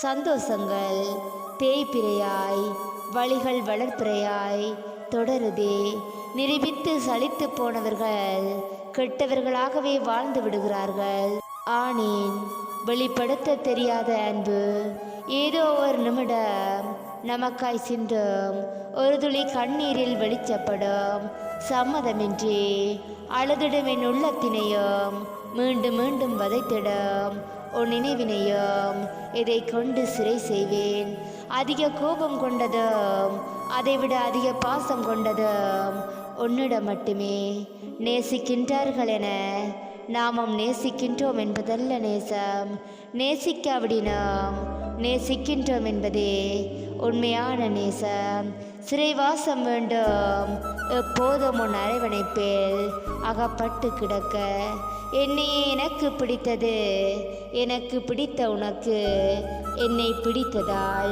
சந்தோஷங்கள் தேய்பிரையாய் வழிகள் வளர்ப்பிரையாய் தொடருதே. நிரூபித்து சலித்து போனவர்கள் கெட்டவர்களாகவே வாழ்ந்து விடுகிறார்கள். ஆணின் வெளிப்படுத்த தெரியாத அன்பு ஏதோ ஒரு நிமிடம் நமக்காய் சிந்தும் ஒரு துளி கண்ணீரில் வெளிச்சப்படும். சம்மதமின்றி அழுதிடும் என் உள்ளத்தினையும் மீண்டும் மீண்டும் வதைத்திடும் உன் நினைவினையும் இதை கொண்டு சிறை செய்வேன். அதிக கோபம் கொண்டதும் அதைவிட அதிக பாசம் கொண்டதும் உன்னிடம் மட்டுமே. நேசிக்கின்றார்கள் என நாமும் நேசிக்கின்றோம் என்பதல்ல நேசம். நேசிக்காவிடினோம் நேசிக்கின்றோம் என்பதே உண்மையான நேசம். சிறைவாசம் வேண்டும் எப்போதும் உன் அரவணைப்பில் அகப்பட்டு கிடக்க. என்னையே எனக்கு பிடித்தது, எனக்கு பிடித்த உனக்கு என்னை பிடித்ததால்